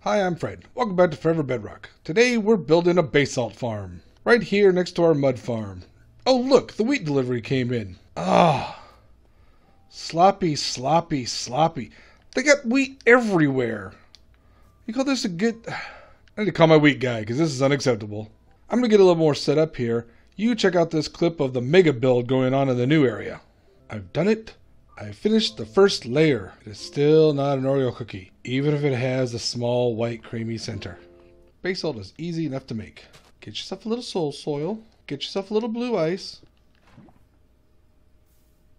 Hi, I'm Fred. Welcome back to Forever Bedrock. Today we're building a basalt farm. Right here next to our mud farm. Oh look, the wheat delivery came in. Ah. Sloppy, sloppy, sloppy. They got wheat everywhere. You call this a good... I need to call my wheat guy because this is unacceptable. I'm going to get a little more set up here. You check out this clip of the mega build going on in the new area. I've done it. I finished the first layer. It is still not an Oreo cookie, even if it has a small white creamy center. Basalt is easy enough to make. Get yourself a little soul soil. Get yourself a little blue ice.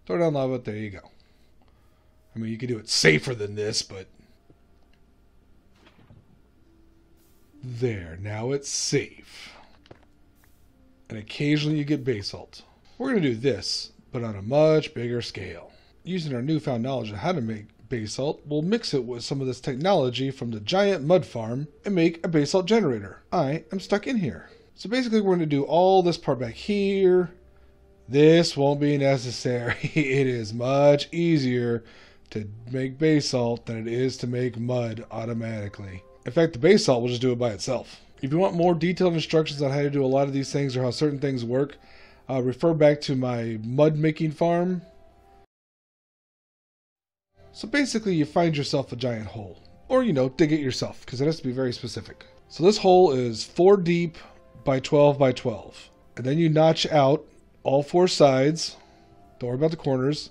Throw down lava. There you go. I mean, you could do it safer than this, but... There. Now it's safe. And occasionally you get basalt. We're going to do this, but on a much bigger scale. Using our newfound knowledge of how to make basalt, we'll mix it with some of this technology from the giant mud farm and make a basalt generator. I am stuck in here. So basically we're going to do all this part back here. This won't be necessary. It is much easier to make basalt than it is to make mud automatically. In fact, the basalt will just do it by itself. If you want more detailed instructions on how to do a lot of these things or how certain things work, refer back to my mud making farm. So basically you find yourself a giant hole. Or, you know, dig it yourself, because it has to be very specific. So this hole is 4 deep by 12 by 12. And then you notch out all 4 sides. Don't worry about the corners.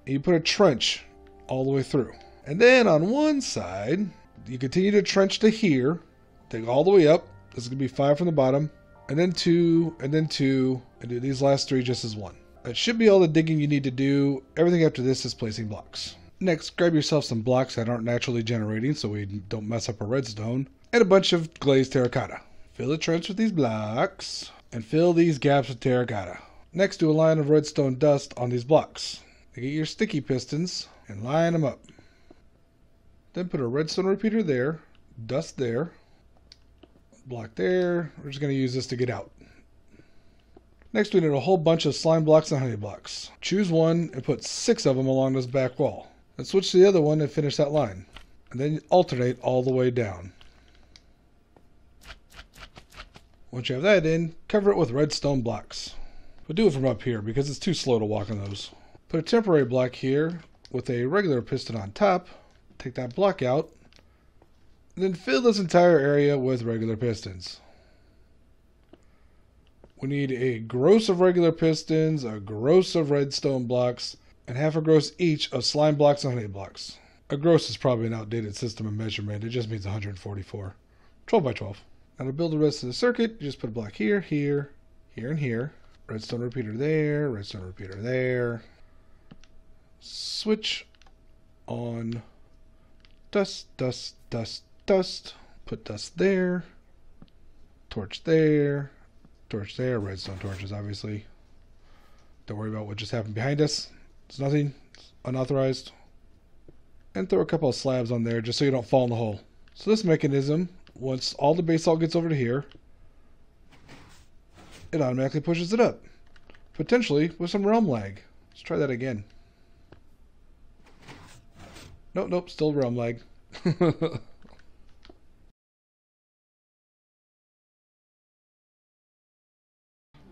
And you put a trench all the way through. And then on one side, you continue to trench to here. Dig all the way up. This is going to be 5 from the bottom. And then 2, and then 2. And do these last 3 just as 1. That should be all the digging you need to do. Everything after this is placing blocks. Next, grab yourself some blocks that aren't naturally generating so we don't mess up our redstone. And a bunch of glazed terracotta. Fill the trench with these blocks. And fill these gaps with terracotta. Next, do a line of redstone dust on these blocks. Get your sticky pistons and line them up. Then put a redstone repeater there. Dust there. Block there. We're just going to use this to get out. Next, we need a whole bunch of slime blocks and honey blocks. Choose one and put 6 of them along this back wall. Then switch to the other one and finish that line. And then alternate all the way down. Once you have that in, cover it with redstone blocks. But do it from up here because it's too slow to walk on those. Put a temporary block here with a regular piston on top. Take that block out. And then fill this entire area with regular pistons. We need a gross of regular pistons, a gross of redstone blocks, and half a gross each of slime blocks and honey blocks. A gross is probably an outdated system of measurement. It just means 144. 12 by 12. Now to build the rest of the circuit, you just put a block here, here, here, and here. Redstone repeater there, redstone repeater there. Switch on dust, dust, dust, dust. Put dust there. Torch there. Torch there. Redstone torches, obviously. Don't worry about what just happened behind us. It's nothing. It's unauthorized. And throw a couple of slabs on there just so you don't fall in the hole. So this mechanism, once all the basalt gets over to here, it automatically pushes it up. Potentially with some realm lag. Let's try that again. Nope, nope, still realm lag.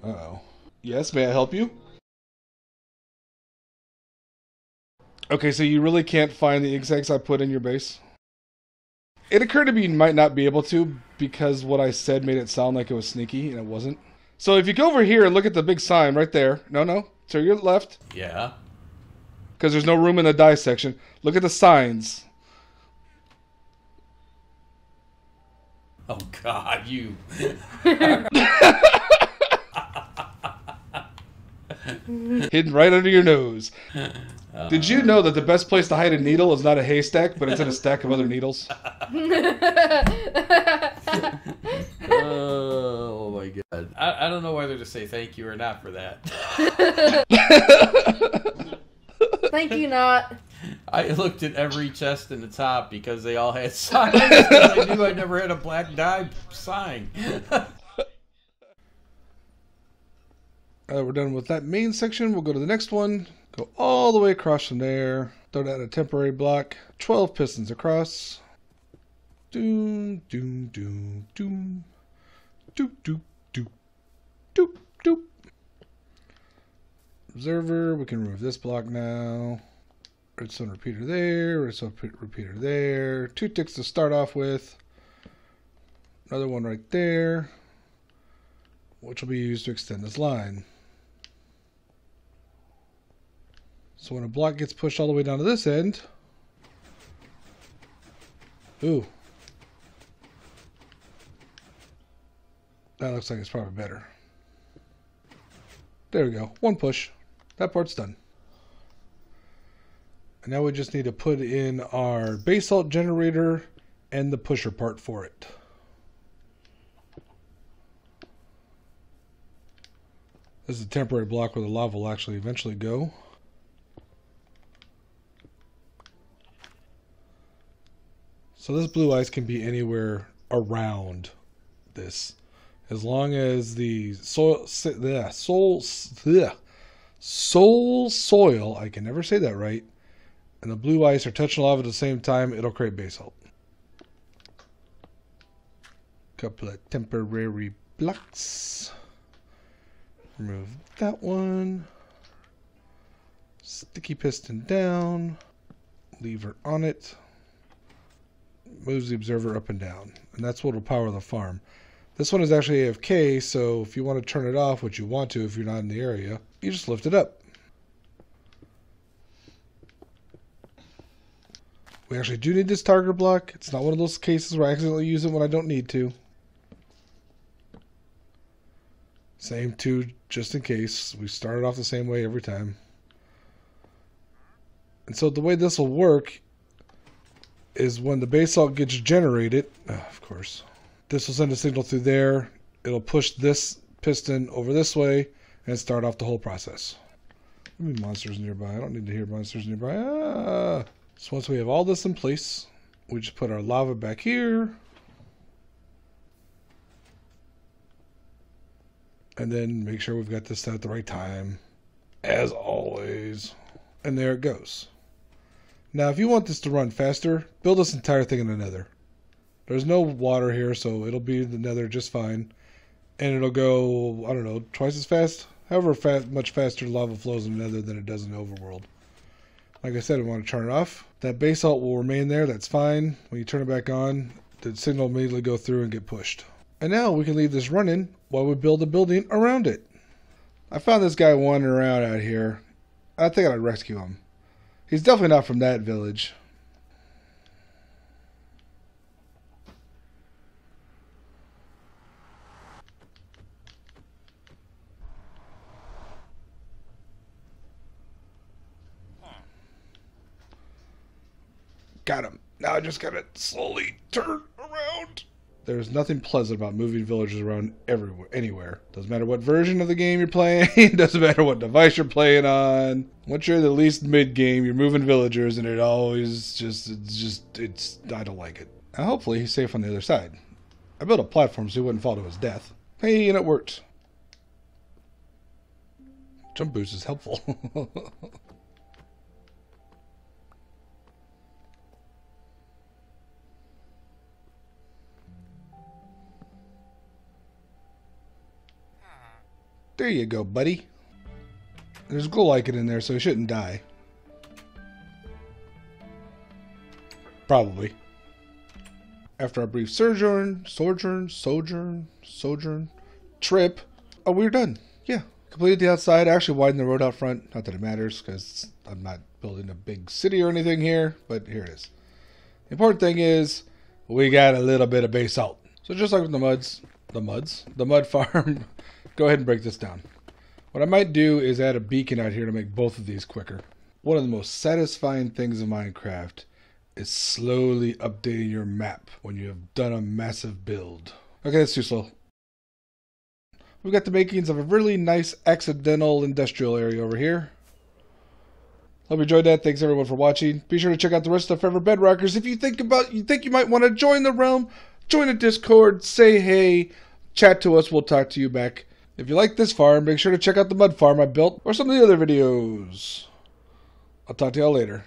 Uh-oh. Yes, may I help you? Okay, so you really can't find the exacts I put in your base? It occurred to me you might not be able to because what I said made it sound like it was sneaky, and it wasn't. So if you go over here and look at the big sign right there. No, to your left. Yeah. Because there's no room in the die section. Look at the signs. Oh, God, you... Hidden right under your nose. Did you know that the best place to hide a needle is not a haystack, but it's in a stack of other needles? Oh my God. I don't know whether to say thank you or not for that. Thank you, not. I looked at every chest in the top because they all had signs. I knew I never had a black die sign. We're done with that main section. We'll go to the next one. Go all the way across from there. Throw down a temporary block. 12 pistons across. Doom. Doom, doom, doom. Doop, doop, doop. Doop, doop. Observer, we can remove this block now. Redstone repeater there, redstone repeater there. 2 ticks to start off with. Another one right there, which will be used to extend this line. So when a block gets pushed all the way down to this end, ooh, that looks like it's probably better. There we go, 1 push. That part's done. And now we just need to put in our basalt generator and the pusher part for it. This is a temporary block where the lava will actually eventually go. So this blue ice can be anywhere around this, as long as the soil, soil, I can never say that right, and the blue ice are touching lava at the same time, it'll create basalt. Couple of temporary blocks. Remove that one. Sticky piston down. Lever on it. Moves the observer up and down. And that's what will power the farm. This one is actually AFK, so if you want to turn it off, which you want to if you're not in the area, you just lift it up. We actually do need this target block. It's not one of those cases where I accidentally use it when I don't need to. Same 2, just in case. We started off the same way every time. And so the way this will work is when the basalt gets generated, of course, this will send a signal through there. It'll push this piston over this way and start off the whole process. Maybe monsters nearby. I don't need to hear monsters nearby. Ah! So once we have all this in place, we just put our lava back here. And then make sure we've got this set at the right time, as always. And there it goes. Now, if you want this to run faster, build this entire thing in the nether. There's no water here, so it'll be in the nether just fine. And it'll go, I don't know, twice as fast? However much faster lava flows in the nether than it does in the overworld. Like I said, we want to turn it off. That basalt will remain there, that's fine. When you turn it back on, the signal will immediately go through and get pushed. And now we can leave this running while we build a building around it. I found this guy wandering around out here. I think I'd rescue him. He's definitely not from that village. Got him. Now I just gotta slowly turn around. There's nothing pleasant about moving villagers around everywhere, anywhere. Doesn't matter what version of the game you're playing. Doesn't matter what device you're playing on. Once you're at least mid-game, you're moving villagers, and it always I don't like it. Now, hopefully, he's safe on the other side. I built a platform so he wouldn't fall to his death. Hey, and it worked. Jump boost is helpful. There you go, buddy. There's glow lichen in there, so he shouldn't die. Probably. After our brief sojourn, trip, oh, we're done. Yeah, completed the outside. I actually widened the road out front. Not that it matters, because I'm not building a big city or anything here, but here it is. The important thing is, we got a little bit of basalt. So just like with the mud farm, go ahead and break this down. What I might do is add a beacon out here to make both of these quicker. One of the most satisfying things in Minecraft is slowly updating your map when you have done a massive build. Okay, that's too slow. We've got the makings of a really nice accidental industrial area over here. Hope you enjoyed that. Thanks everyone for watching. Be sure to check out the rest of Forever Bedrockers. If you think you might want to join the realm, join a Discord, say hey, chat to us, we'll talk to you back. If you like this farm, make sure to check out the mud farm I built or some of the other videos. I'll talk to y'all later.